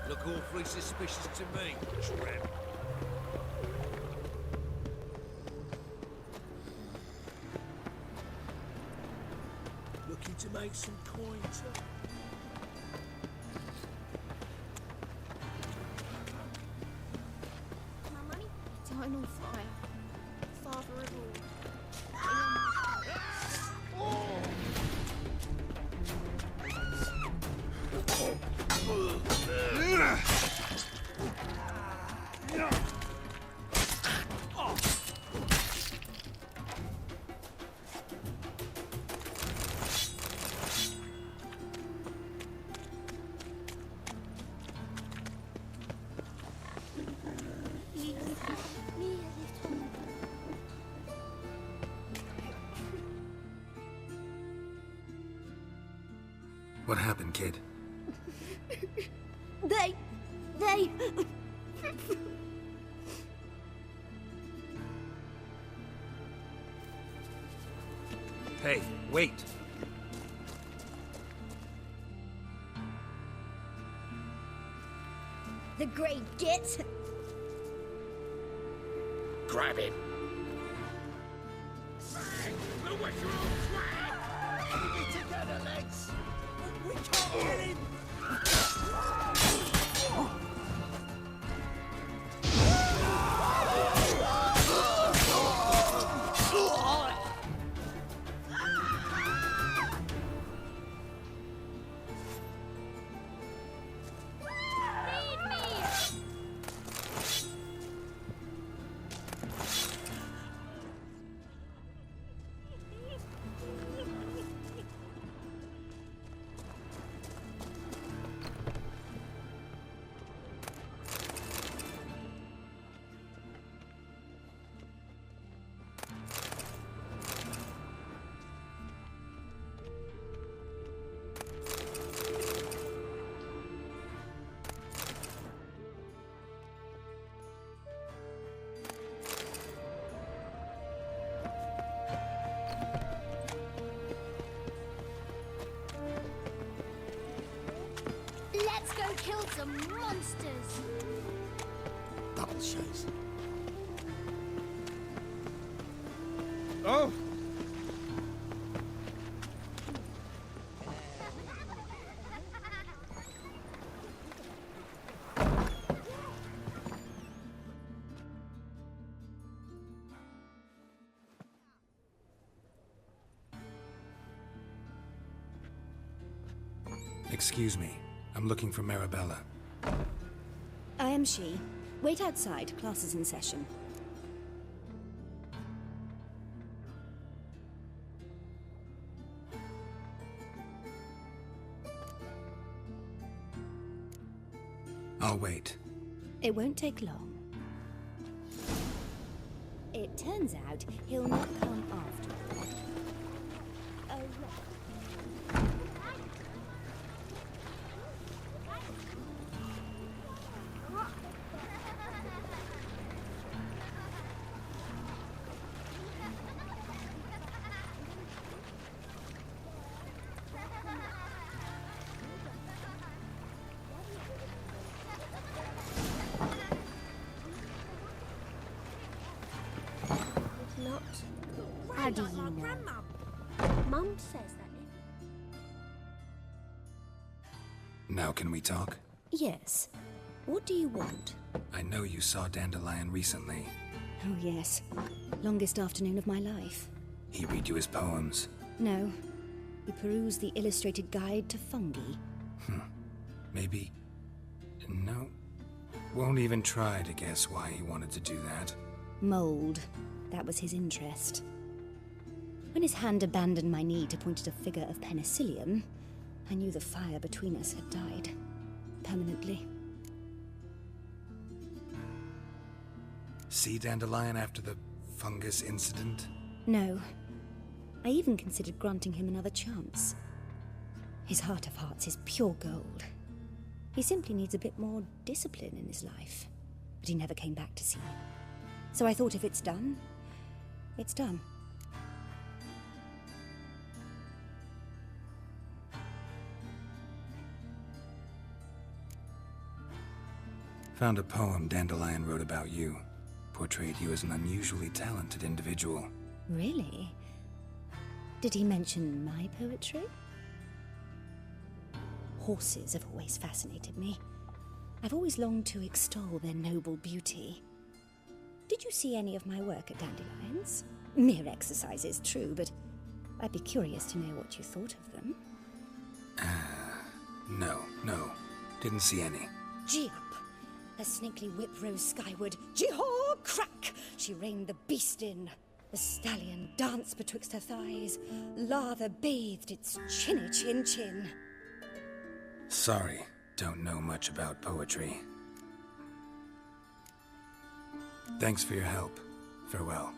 Look awfully suspicious to me, tramp. Looking to make some coin, sir? My money? Dying on fire. Father of all. What happened, kid? They... Hey, wait! The great git. Grab him. Together, legs. We can't get him. Let's go kill some monsters. Double shows. Oh! Excuse me. I'm looking for Marabella. I am she. Wait outside. Class is in session. I'll wait. It won't take long. It turns out he'll not come after all. Oh, right. Not. How do you know? Mum says that. Now can we talk? Yes. What do you want? I know you saw Dandelion recently. Oh, yes. Longest afternoon of my life. He read you his poems. No. We perused the illustrated guide to fungi. Maybe... No. Won't even try to guess why he wanted to do that. Mold. That was his interest. When his hand abandoned my knee to point at a figure of penicillium, I knew the fire between us had died. Permanently. See Dandelion after the fungus incident? No. I even considered granting him another chance. His heart of hearts is pure gold. He simply needs a bit more discipline in his life. But he never came back to see me. So I thought if it's done, it's done. Found a poem Dandelion wrote about you. Portrayed you as an unusually talented individual. Really? Did he mention my poetry? Horses have always fascinated me. I've always longed to extol their noble beauty. Did you see any of my work at Dandelion's? Mere exercises, true, but I'd be curious to know what you thought of them. No. Didn't see any. Gee up! Her snakely whip rose skyward. Gee-haw! Crack! She reined the beast in. The stallion danced betwixt her thighs. Lather bathed its chinny chin. Sorry, don't know much about poetry. Thanks for your help. Farewell.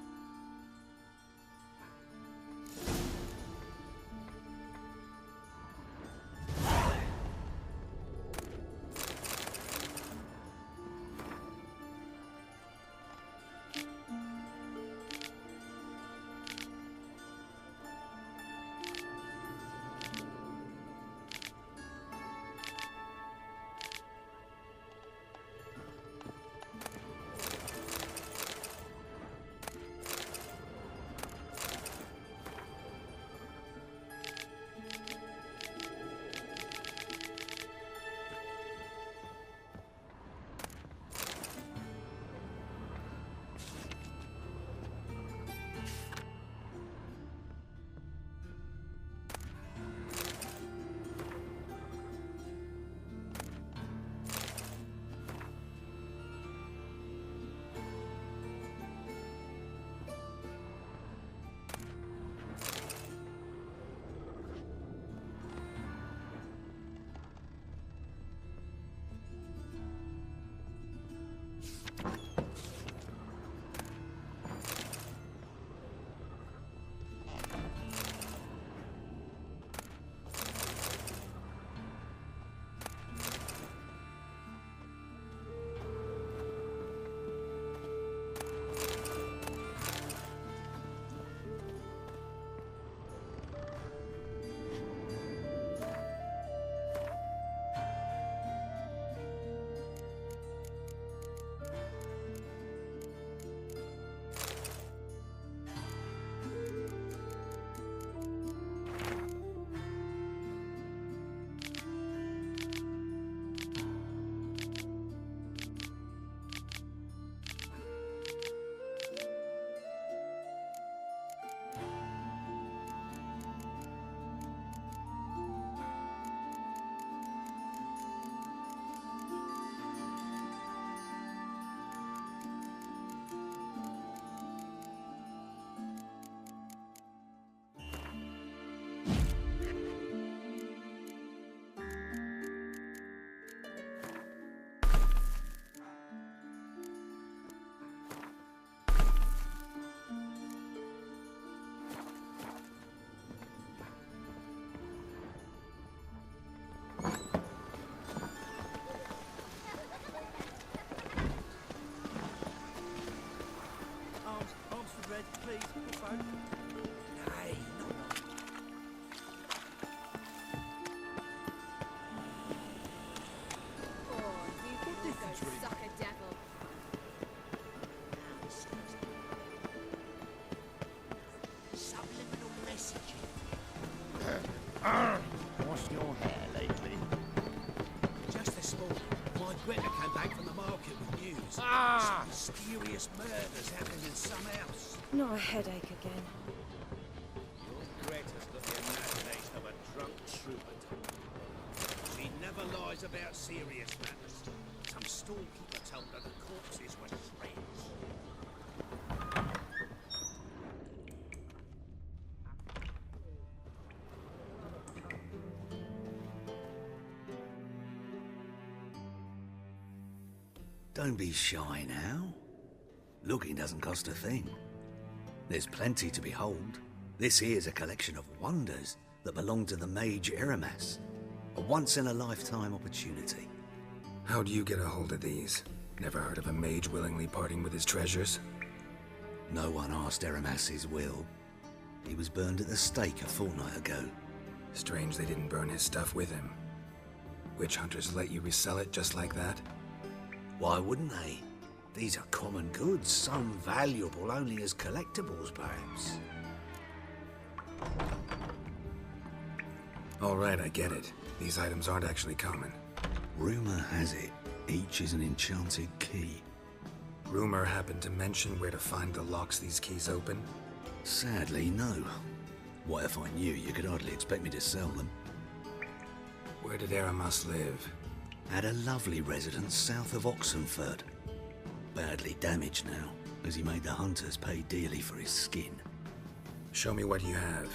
What's your hair lately? Just this morning, my Greta came back from the market with news. Some mysterious murders happening in some house. Not a headache again. Your Greta's got the imagination of a drunk troubadour. She never lies about serious matters. Some storekeeper told her the corpses were shreds. Don't be shy now. Looking doesn't cost a thing. There's plenty to behold. This here's a collection of wonders that belong to the mage Eramas. A once-in-a-lifetime opportunity. How'd you get a hold of these? Never heard of a mage willingly parting with his treasures? No one asked Eramas his will. He was burned at the stake a fortnight ago. Strange they didn't burn his stuff with him. Witch hunters let you resell it just like that? Why wouldn't they? These are common goods, some valuable only as collectibles, perhaps. All right, I get it. These items aren't actually common. Rumor has it, each is an enchanted key. Rumor happened to mention where to find the locks these keys open? Sadly, no. What if I knew? You could hardly expect me to sell them. Where did Aramas live? At a lovely residence south of Oxenford. Badly damaged now, as he made the hunters pay dearly for his skin. Show me what you have.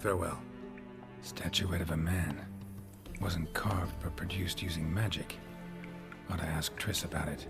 Farewell. Statuette of a man. Wasn't carved but produced using magic. Ought to ask Triss about it.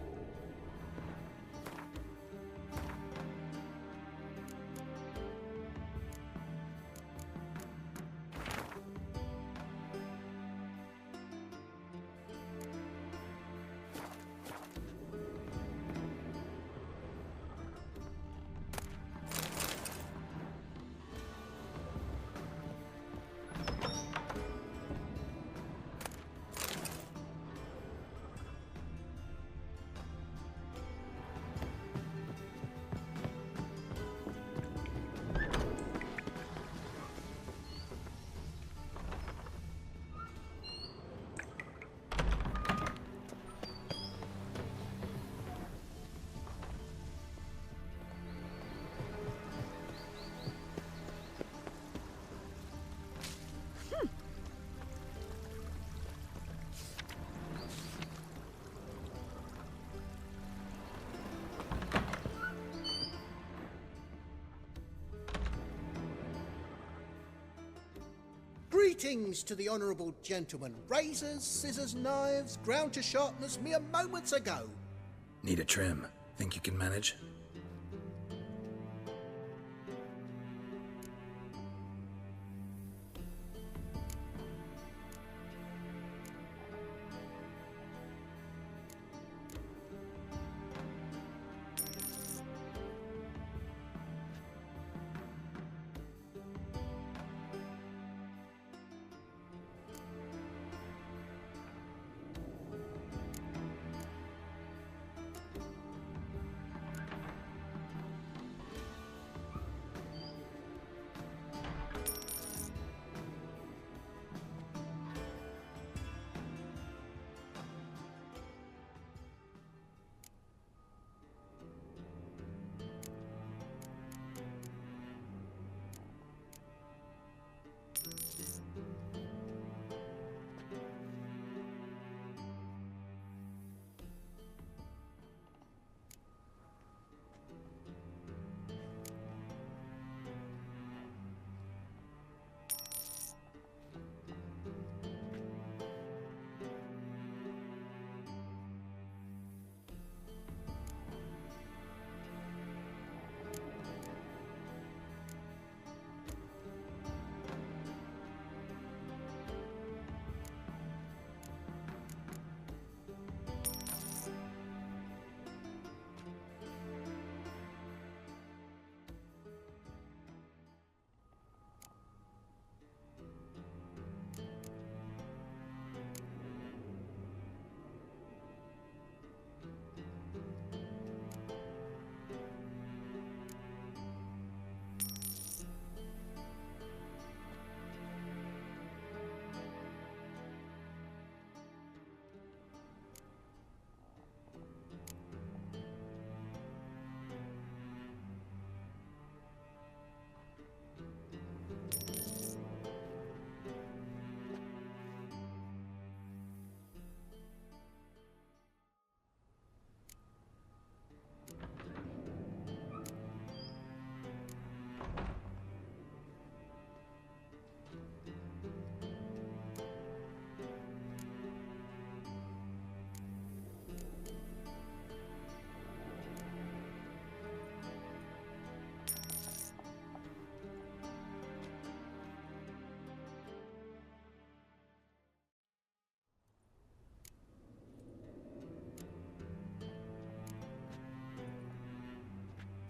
Greetings to the honourable gentleman. Razors, scissors, knives, ground to sharpness mere moments ago. Need a trim. Think you can manage?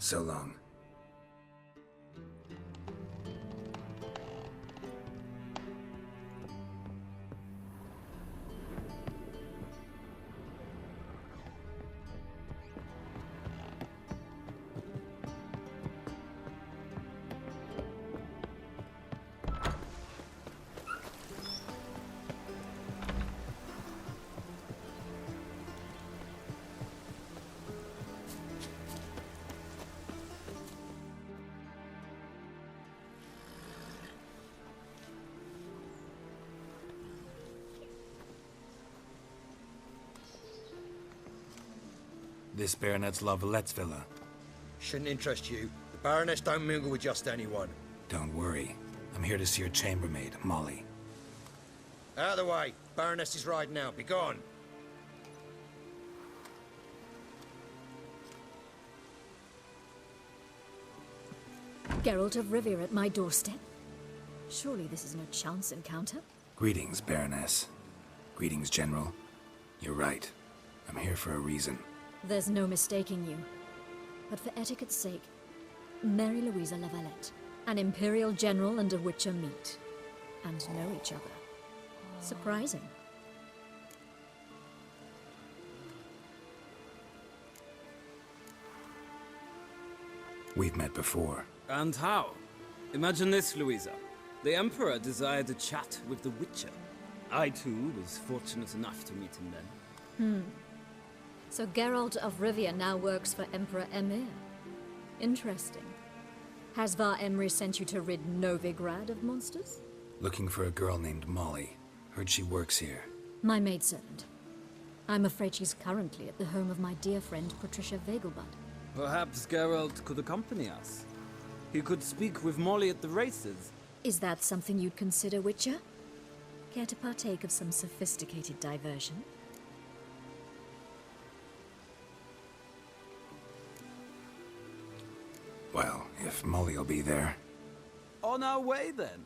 So long. This Baronet's La Valette's villa. Shouldn't interest you. The Baroness don't mingle with just anyone. Don't worry. I'm here to see your chambermaid, Molly. Out of the way. Baroness is riding out. Be gone. Geralt of Rivia at my doorstep? Surely this is no chance encounter? Greetings, Baroness. Greetings, General. You're right. I'm here for a reason. There's no mistaking you. But for etiquette's sake, Mary Louisa La Valette, an Imperial General and a Witcher meet, and know each other. Surprising. We've met before. And how? Imagine this, Louisa. The Emperor desired a chat with the Witcher. I, too, was fortunate enough to meet him then. So Geralt of Rivia now works for Emperor Emir. Interesting. Has Var Emry sent you to rid Novigrad of monsters? Looking for a girl named Molly. Heard she works here. My maidservant. I'm afraid she's currently at the home of my dear friend Patricia Vegelbud. Perhaps Geralt could accompany us. He could speak with Molly at the races. Is that something you'd consider, Witcher? Care to partake of some sophisticated diversion? Well, if Molly'll be there. On our way, then.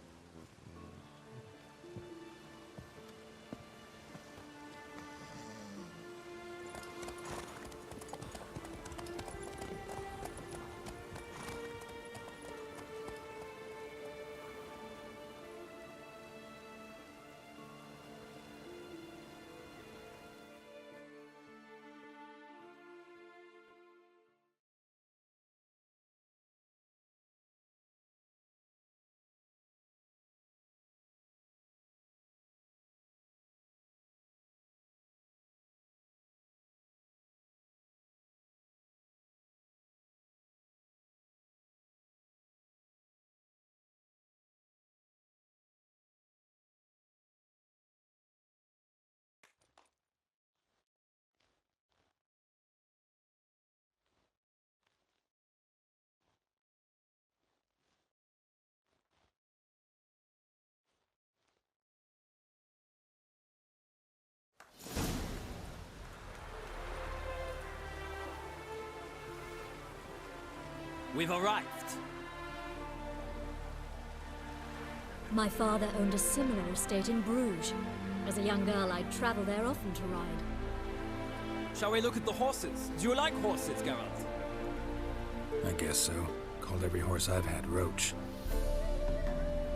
We've arrived. My father owned a similar estate in Bruges. As a young girl, I'd travel there often to ride. Shall we look at the horses? Do you like horses, Geralt? I guess so. Called every horse I've had Roach.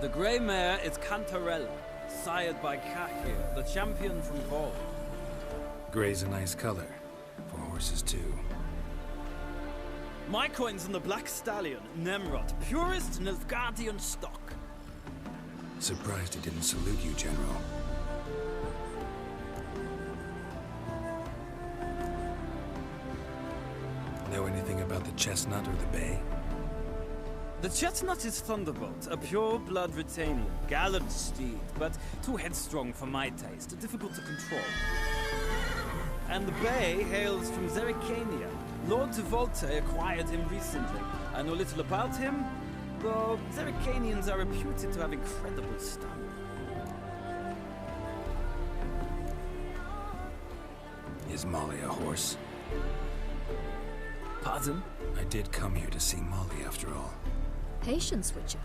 The grey mare is Cantarella, sired by Kakir, the champion from Gaul. Gray's a nice color. For horses, too. My coin's on the black stallion, Nemrod, purest Nilfgaardian stock. Surprised he didn't salute you, General. Know anything about the chestnut or the bay? The chestnut is Thunderbolt, a pure-blood Britannian, gallant steed, but too headstrong for my taste, difficult to control. And the bay hails from Zerrikania. Lord de Volte acquired him recently. I know little about him, though Zerrikanians are reputed to have incredible stamina. Is Molly a horse? Pardon? I did come here to see Molly, after all. Patience, Witcher.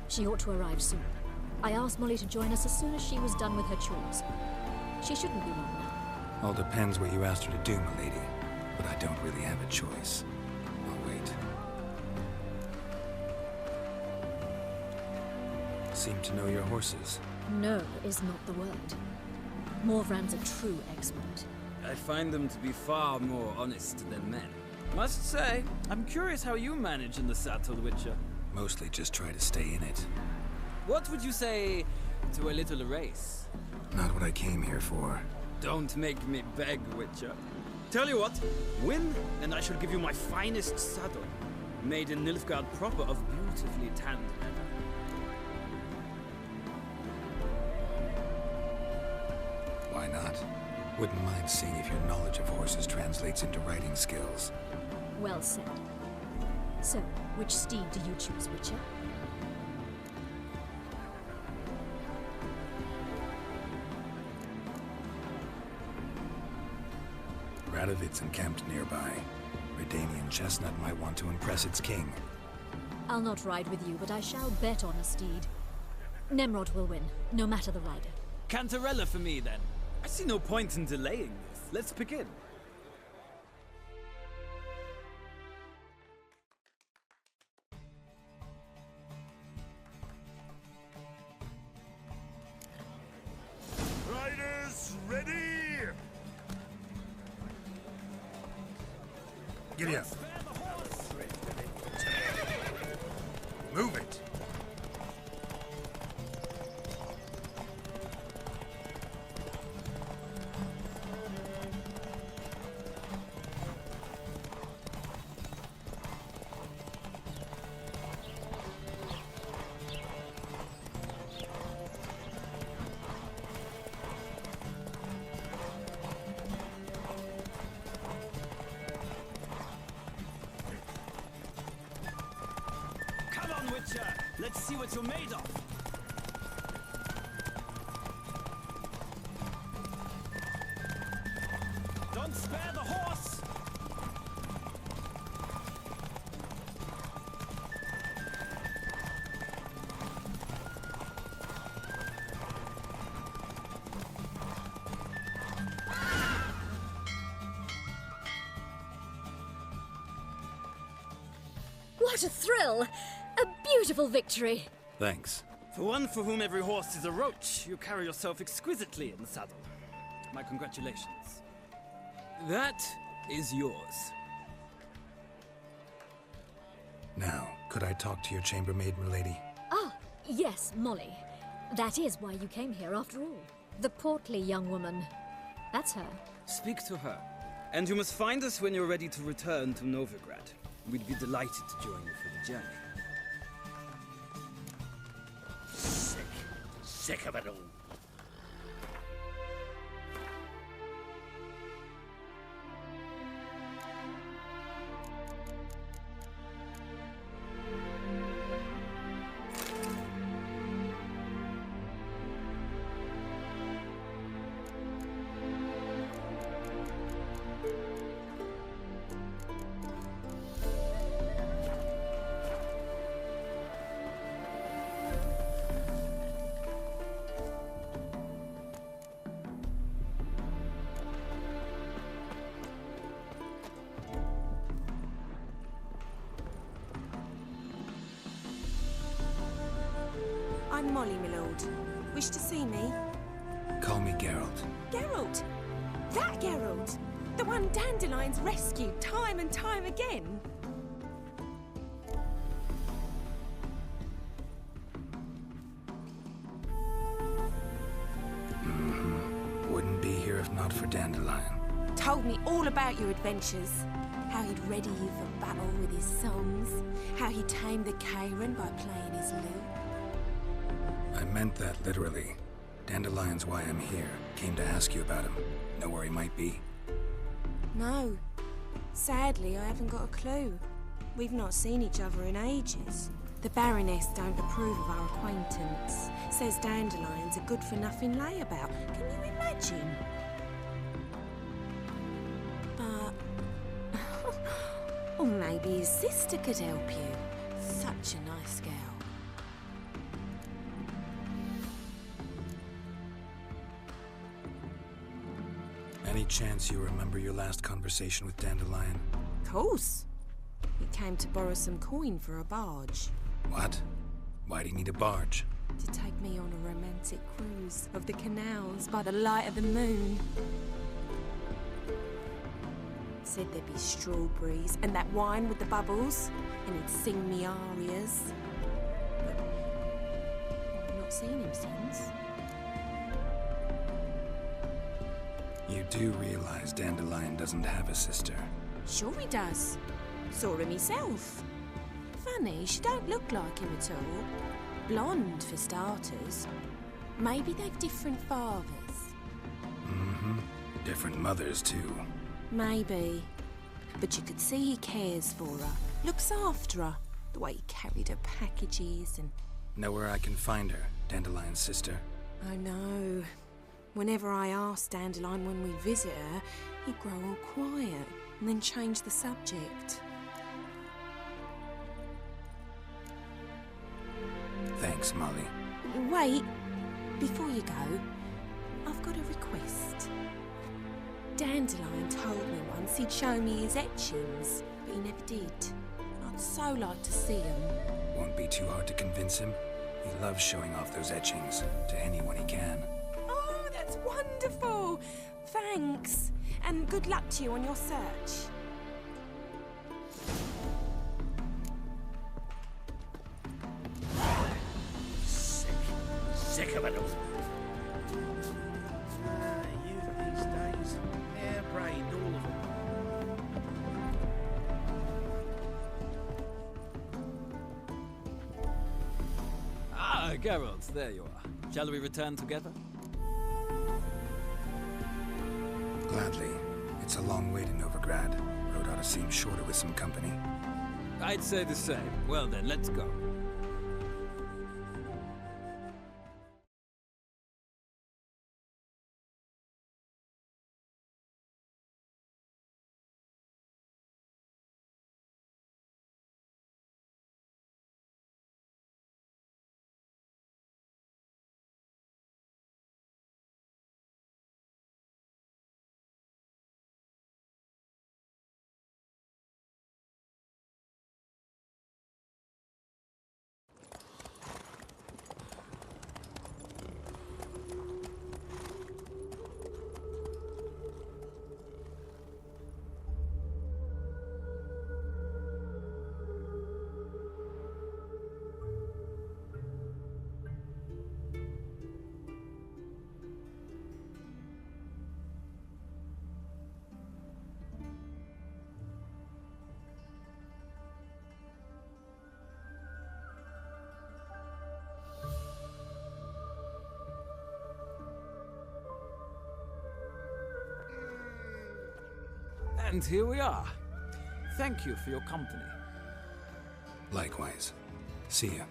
She ought to arrive soon. I asked Molly to join us as soon as she was done with her chores. She shouldn't be long now. All depends what you asked her to do, milady. But I don't really have a choice. I'll wait. seem to know your horses. No is not the word. Morvran's a true expert. I find them to be far more honest than men. Must say, I'm curious how you manage in the saddle, Witcher. Mostly just try to stay in it. What would you say to a little race? Not what I came here for. Don't make me beg, Witcher. Tell you what, win, and I shall give you my finest saddle, made in Nilfgaard proper of beautifully tanned leather. Why not? Wouldn't mind seeing if your knowledge of horses translates into riding skills. Well said. So, which steed do you choose, Witcher? Radovid's encamped nearby. Redanian chestnut might want to impress its king. I'll not ride with you, but I shall bet on a steed. Nemrod will win, no matter the rider. Cantarella for me, then. I see no point in delaying this. Let's begin. Riders, ready! Giddy up. Move it. Let's see what you're made of. Don't spare the horse! What a thrill! A beautiful victory! Thanks. For one for whom every horse is a roach, you carry yourself exquisitely in the saddle. My congratulations. That is yours. Now, could I talk to your chambermaid, milady? Ah, yes, Molly. That is why you came here after all. The portly young woman. That's her. Speak to her. And you must find us when you're ready to return to Novigrad. We'd be delighted to join you for the journey. Sick of it all. I'm Molly, my lord. Wish to see me? Call me Geralt. Geralt! That Geralt! The one Dandelion's rescued time and time again! Wouldn't be here if not for Dandelion. Told me all about your adventures. How he'd ready you for battle with his songs. How he tamed the Kairan by playing his lute. I meant that literally. Dandelion's why I'm here. Came to ask you about him. Know where he might be? No. Sadly, I haven't got a clue. We've not seen each other in ages. The Baroness don't approve of our acquaintance. Says Dandelion's a good-for-nothing layabout. Can you imagine? But... or maybe his sister could help you. Such a nice girl. Any chance you remember your last conversation with Dandelion? Course. He came to borrow some coin for a barge. What? Why do you need a barge? to take me on a romantic cruise of the canals by the light of the moon. Said there'd be strawberries and that wine with the bubbles, and he'd sing me arias. But I've not seen him since. You do realize Dandelion doesn't have a sister? Sure he does. Saw him himself. Funny, she don't look like him at all. Blonde, for starters. Maybe they've different fathers. Mm-hmm. Different mothers, too. Maybe. But you could see he cares for her. Looks after her. The way he carried her packages and... Know where I can find her, Dandelion's sister? I know. Whenever I ask Dandelion when we visit her, he'd grow all quiet and then change the subject. Thanks, Molly. Wait. Before you go, I've got a request. Dandelion told me once he'd show me his etchings, but he never did. I'd so like to see them. Won't be too hard to convince him. He loves showing off those etchings to anyone he can. Oh, that's wonderful! Thanks. And good luck to you on your search. Sick of it all. Youth these days, hair-brained, all of them. Ah, Geralt, there you are. Shall we return together? Gladly. It's a long way to Novigrad. Road ought to seem shorter with some company. I'd say the same. Well then, let's go. And here we are. Thank you for your company. Likewise. See ya.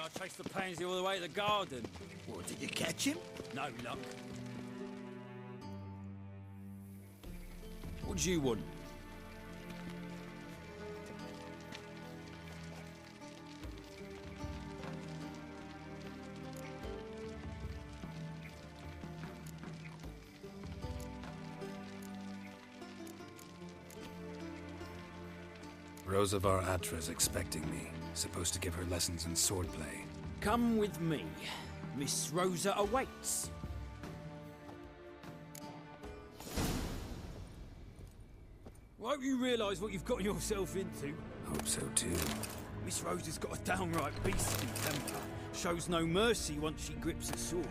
I traced the pansy all the way to the garden. What, did you catch him? No luck. What do you want? Rosavar Atra's expecting me. Supposed to give her lessons in swordplay. Come with me. Miss Rosa awaits. Won't you realise what you've got yourself into? Hope so too. Miss Rosa's got a downright beastly temper. Shows no mercy once she grips a sword.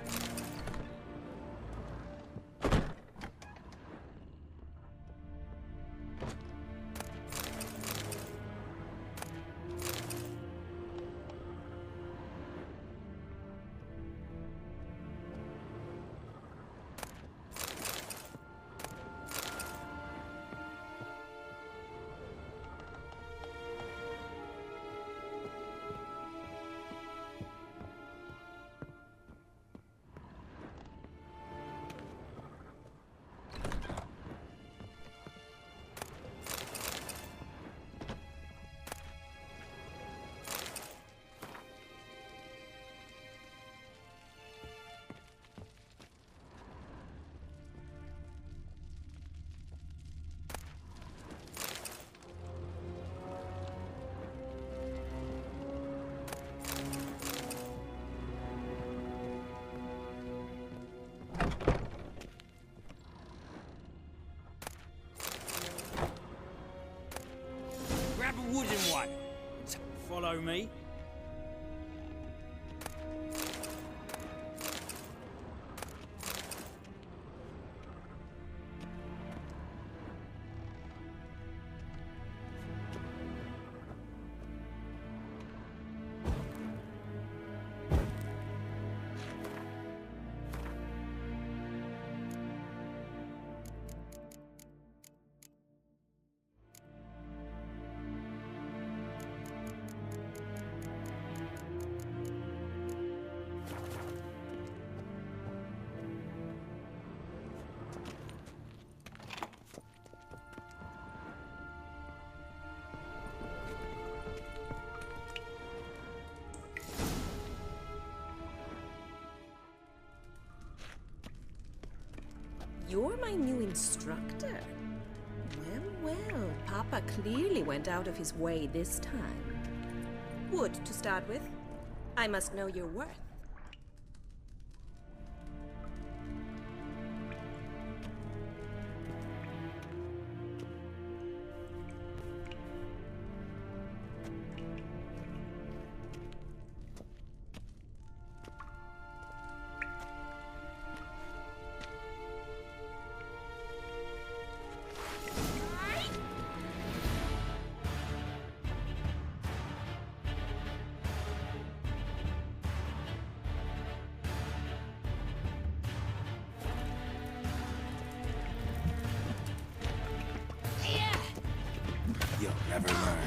follow me? You're my new instructor? Well, well, Papa clearly went out of his way this time. Wood, to start with. I must know your worth. You'll never learn.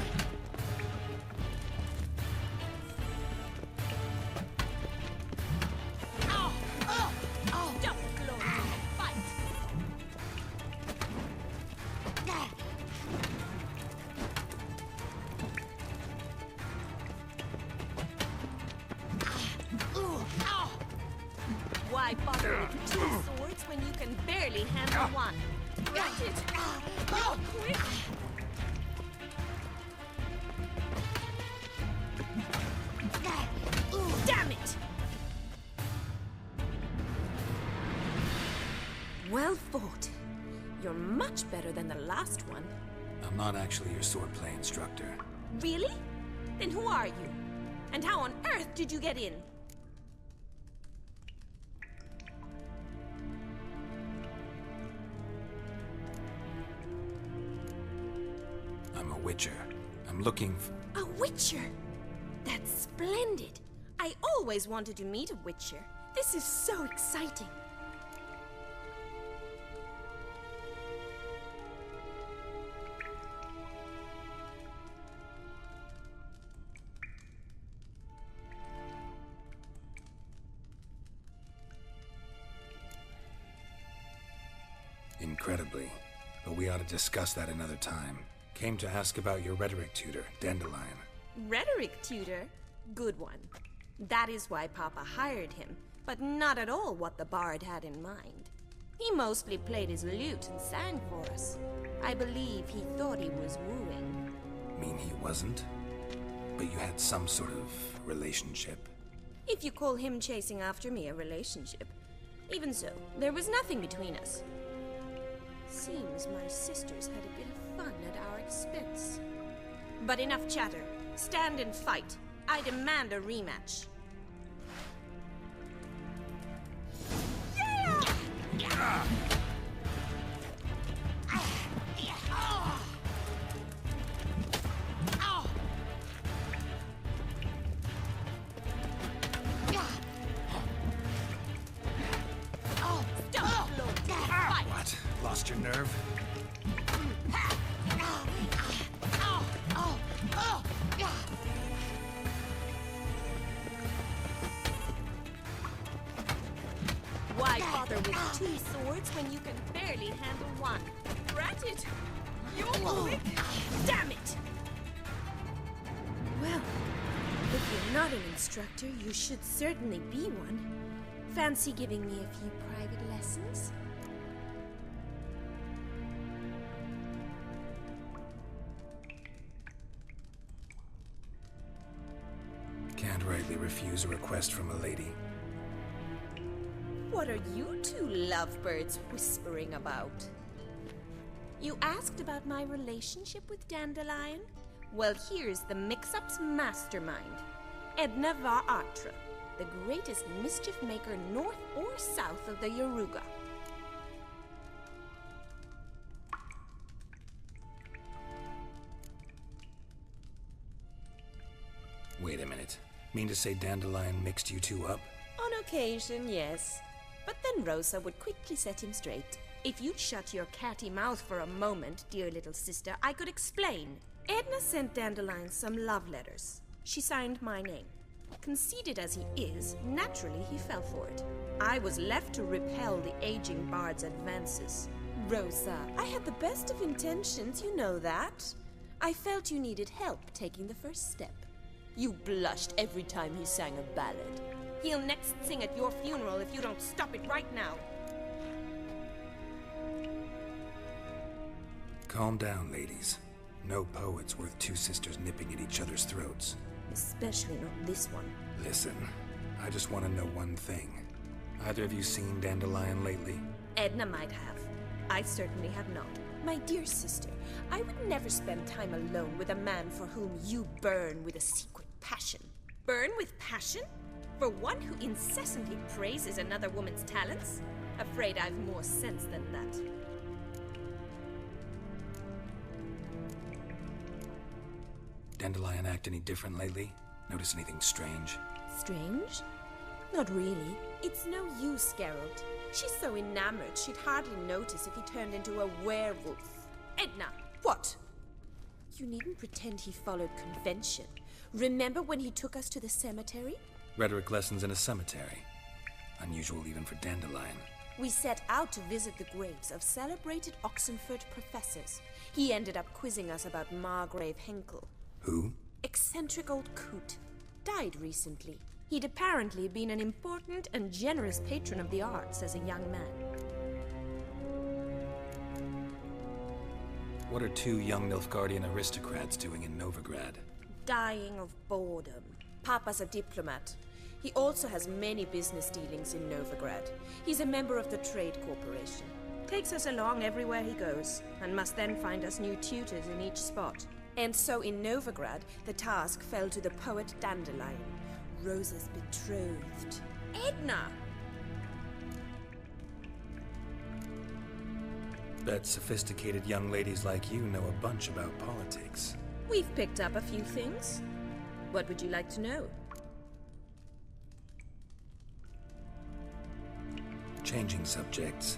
Why bother with two swords when you can barely handle one? Got it! Real quick! Damn it! Well fought. You're much better than the last one. I'm not actually your swordplay instructor. Really? Then who are you? And how on earth did you get in? I'm a witcher. I'm looking for... A witcher? That's splendid. I always wanted to meet a witcher. This is so exciting. Incredibly. But we ought to discuss that another time. Came to ask about your rhetoric tutor, Dandelion. Rhetoric tutor? Good one. That is why Papa hired him, but not at all what the bard had in mind. He mostly played his lute and sang for us. I believe he thought he was wooing. Mean he wasn't? But you had some sort of relationship? If you call him chasing after me a relationship. Even so, there was nothing between us. Seems my sisters had a bit of fun at our expense. But enough chatter. Stand and fight. I demand a rematch. Yeah! What? Lost your nerve? Why bother with two swords when you can barely handle one? Rat it! You're quick! Damn it! Well, if you're not an instructor, you should certainly be one. Fancy giving me a few private lessons? Can't rightly refuse a request from a lady. What are you two lovebirds whispering about? You asked about my relationship with Dandelion? Well, here's the mix-up's mastermind. Edna var Artra, the greatest mischief maker north or south of the Yaruga. Wait a minute. Mean to say Dandelion mixed you two up? On occasion, yes. But then Rosa would quickly set him straight. If you'd shut your catty mouth for a moment, dear little sister, I could explain. Edna sent Dandelion some love letters. She signed my name. Conceited as he is, naturally he fell for it. I was left to repel the aging bard's advances. Rosa, I had the best of intentions, you know that. I felt you needed help taking the first step. You blushed every time he sang a ballad. He'll next sing at your funeral if you don't stop it right now. Calm down, ladies. No poet's worth two sisters nipping at each other's throats. Especially not this one. Listen, I just want to know one thing. Either of you seen Dandelion lately? Edna might have. I certainly have not. My dear sister, I would never spend time alone with a man for whom you burn with a secret passion. Burn with passion? For one who incessantly praises another woman's talents? Afraid I've more sense than that. Dandelion act any different lately? Notice anything strange? Strange? Not really. It's no use, Geralt. She's so enamored she'd hardly notice if he turned into a werewolf. Edna! What? You needn't pretend he followed convention. Remember when he took us to the cemetery? Rhetoric lessons in a cemetery. Unusual even for Dandelion. We set out to visit the graves of celebrated Oxenford professors. He ended up quizzing us about Margrave Henkel. Who? Eccentric old coot. Died recently. He'd apparently been an important and generous patron of the arts as a young man. What are two young Nilfgaardian aristocrats doing in Novigrad? Dying of boredom. Papa's a diplomat. He also has many business dealings in Novigrad. He's a member of the Trade Corporation. Takes us along everywhere he goes, and must then find us new tutors in each spot. And so in Novigrad, the task fell to the poet Dandelion, Rosa's betrothed. Edna! Bet sophisticated young ladies like you know a bunch about politics. We've picked up a few things. What would you like to know? Changing subjects.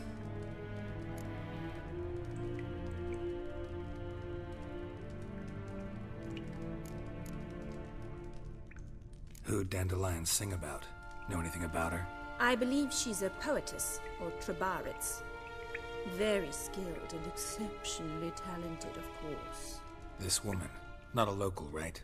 Who'd Dandelion sing about? Know anything about her? I believe she's a poetess, or trabaritz. Very skilled and exceptionally talented, of course. This woman. Not a local, right?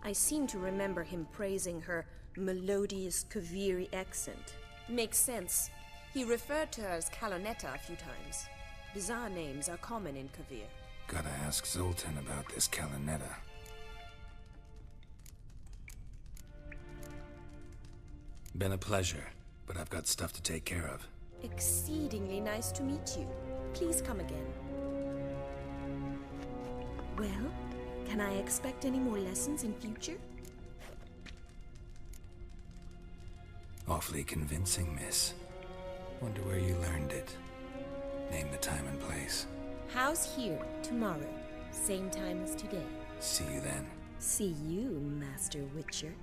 I seem to remember him praising her melodious Kaviri accent. Makes sense. He referred to her as Calonetta a few times. Bizarre names are common in Kavir. Gotta ask Zoltan about this Calonetta. Been a pleasure, but I've got stuff to take care of. Exceedingly nice to meet you. Please come again. Well, can I expect any more lessons in future? Awfully convincing, miss. Wonder where you learned it. Name the time and place. House here, tomorrow. Same time as today. See you then. See you, Master Witcher.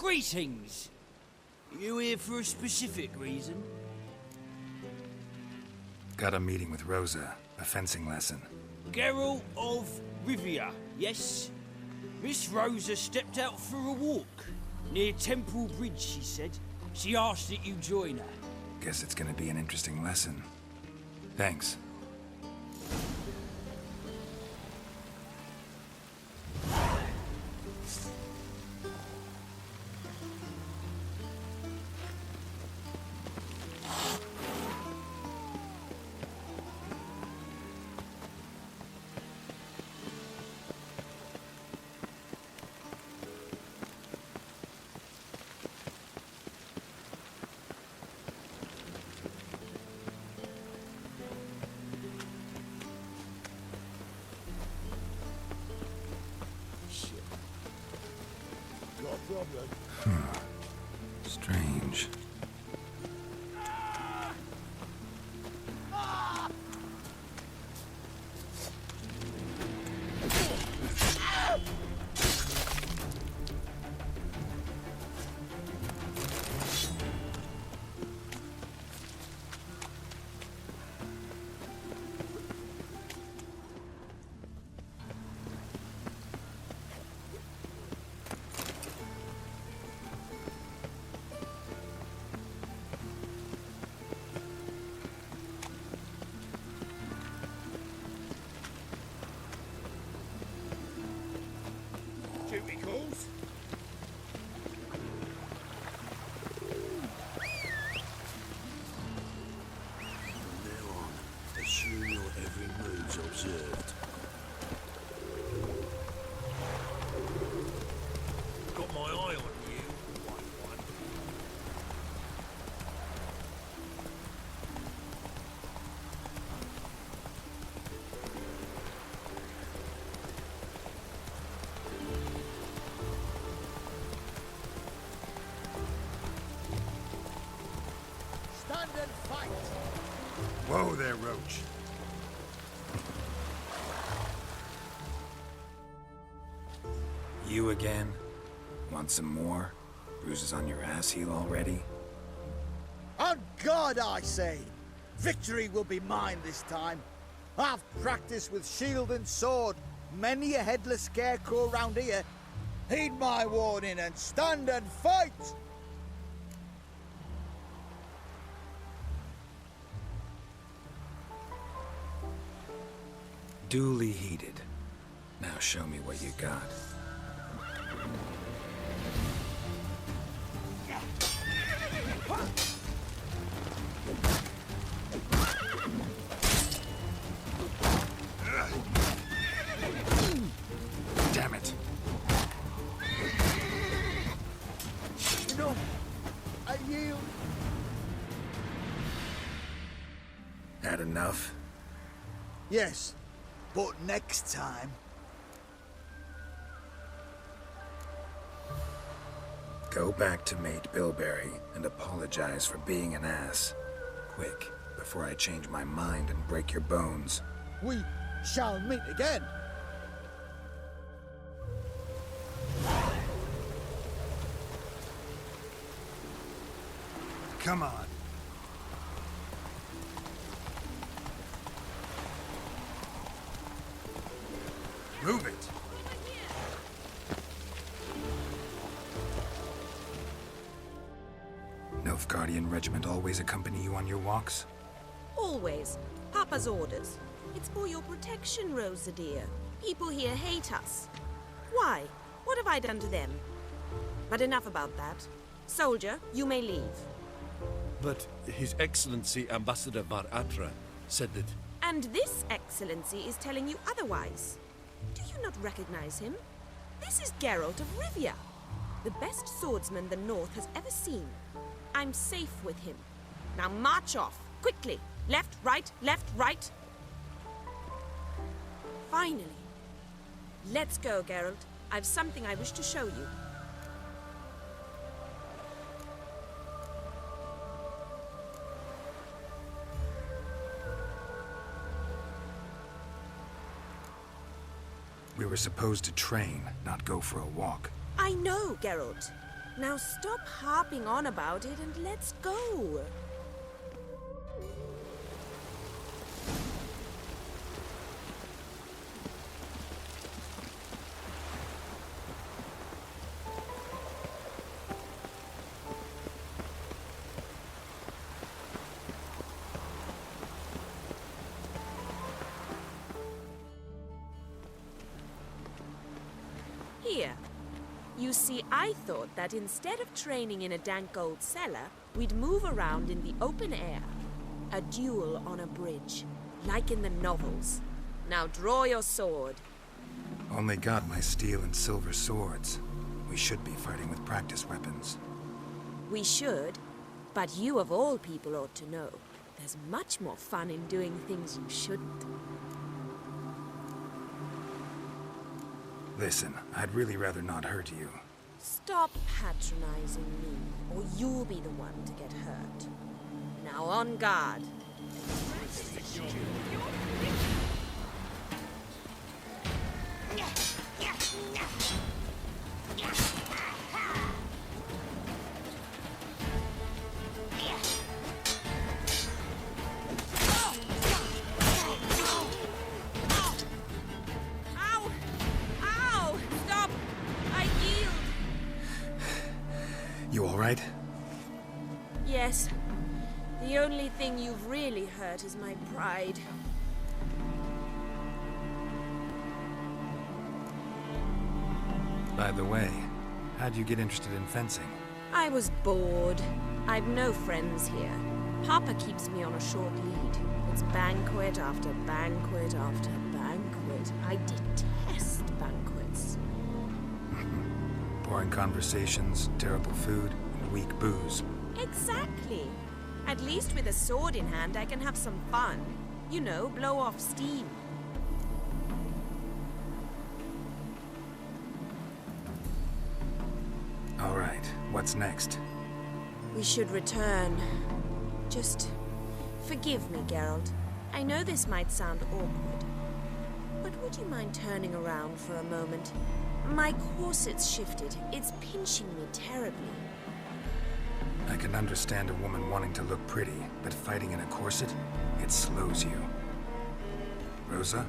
Greetings. You here for a specific reason? Got a meeting with Rosa, a fencing lesson. Geralt of Rivia, yes? Miss Rosa stepped out for a walk. Near Temple Bridge, she said. She asked that you join her. Guess it's gonna be an interesting lesson. Thanks. Strange. Duty calls. From now on, assume your every move's observed. Got my eye on you, white one. Stand and fight! Whoa there, Roach. You again? Want some more? Bruises on your ass heal already? On God, I say! Victory will be mine this time. I've practiced with shield and sword. Many a headless scarecrow round here. Heed my warning and stand and fight! Duly heated. Now show me what you got. Damn it. No, I yield. Had enough? Yes, but next time. Go back to Mate Bilberry and apologize for being an ass. Quick, before I change my mind and break your bones. We shall meet again. Come on. Move it. Nilfgaardian regiment always accompany you on your walks? Always. Papa's orders. It's for your protection, Rosa dear. People here hate us. Why? What have I done to them? But enough about that. Soldier, you may leave. But His Excellency Ambassador Var Atra said that... And this excellency is telling you otherwise. Do you not recognize him? This is Geralt of Rivia, the best swordsman the North has ever seen. I'm safe with him. Now march off, quickly. Left, right. Finally. Let's go, Geralt. I've something I wish to show you. We were supposed to train, not go for a walk. I know, Geralt. Now stop harping on about it and let's go. Here. You see, I thought that instead of training in a dank old cellar, we'd move around in the open air. A duel on a bridge, like in the novels. Now draw your sword. Only got my steel and silver swords. We should be fighting with practice weapons. We should, but you of all people ought to know. There's much more fun in doing things you shouldn't. Listen, I'd really rather not hurt you. Stop patronizing me, or you'll be the one to get hurt. Now on guard. You all right? Yes. The only thing you've really hurt is my pride. By the way, how'd you get interested in fencing? I was bored. I've no friends here. Papa keeps me on a short lead. It's banquet after banquet after banquet. I detest banquets. Boring conversations, terrible food, and weak booze. Exactly. At least with a sword in hand, I can have some fun. You know, blow off steam. All right, what's next? We should return. Just forgive me, Geralt. I know this might sound awkward, but would you mind turning around for a moment? My corset's shifted. It's pinching me terribly. I can understand a woman wanting to look pretty, but fighting in a corset, it slows you. Rosa?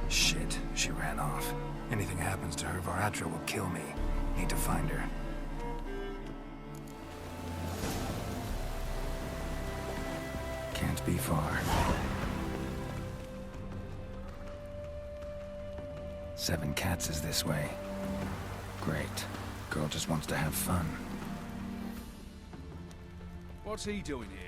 Shit, she ran off. Anything happens to her, Varatra will kill me. Need to find her. Can't be far. 7 cats is this way. Great. Girl just wants to have fun. What's he doing here?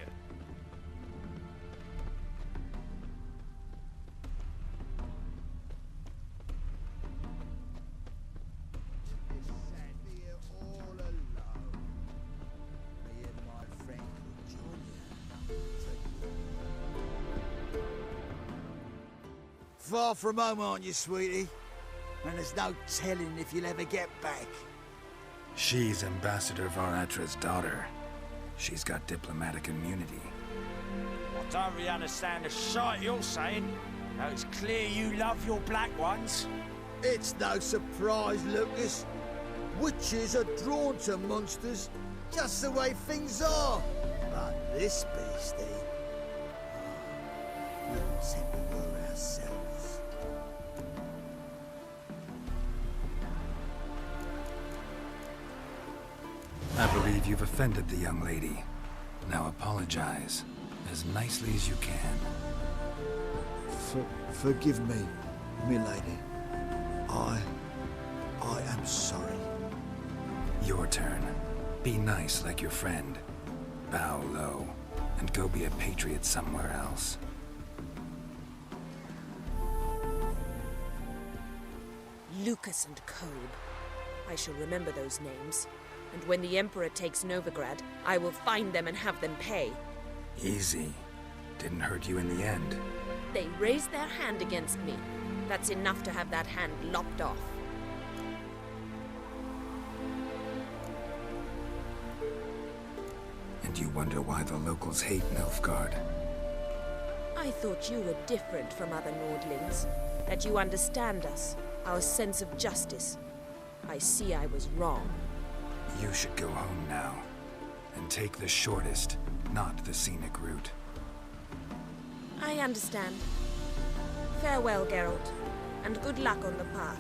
Far from home, aren't you, sweetie? And there's no telling if you'll ever get back. She's Ambassador Varatra's daughter. She's got diplomatic immunity. I don't really understand the shite you're saying. Now it's clear you love your black ones. It's no surprise, Lucas. Witches are drawn to monsters, just the way things are. But this beastie... we don't seem to were ourselves. I believe you've offended the young lady. Now apologize, as nicely as you can. Forgive me, milady. I am sorry. Your turn. Be nice like your friend. Bow low, and go be a patriot somewhere else. Lucas and Kobe. I shall remember those names. And when the Emperor takes Novigrad, I will find them and have them pay. Easy. Didn't hurt you in the end. They raised their hand against me. That's enough to have that hand lopped off. And you wonder why the locals hate Nilfgaard. I thought you were different from other Nordlings. That you understand us, our sense of justice. I see I was wrong. You should go home now. And take the shortest, not the scenic route. I understand. Farewell, Geralt, and good luck on the path.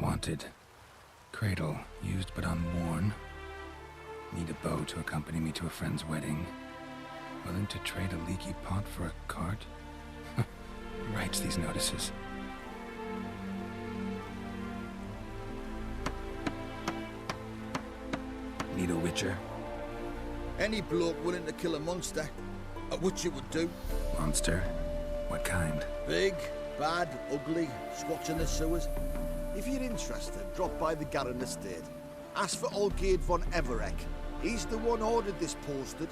Wanted. Cradle, used but unworn. Need a bow to accompany me to a friend's wedding. Willing to trade a leaky pot for a cart? Writes these notices. Need a witcher? Any bloke willing to kill a monster, a witcher would do. Monster? What kind? Big, bad, ugly, squats in the sewers. If you're interested, drop by the Garren estate. Ask for Olgierd von Everek. He's the one ordered this posted.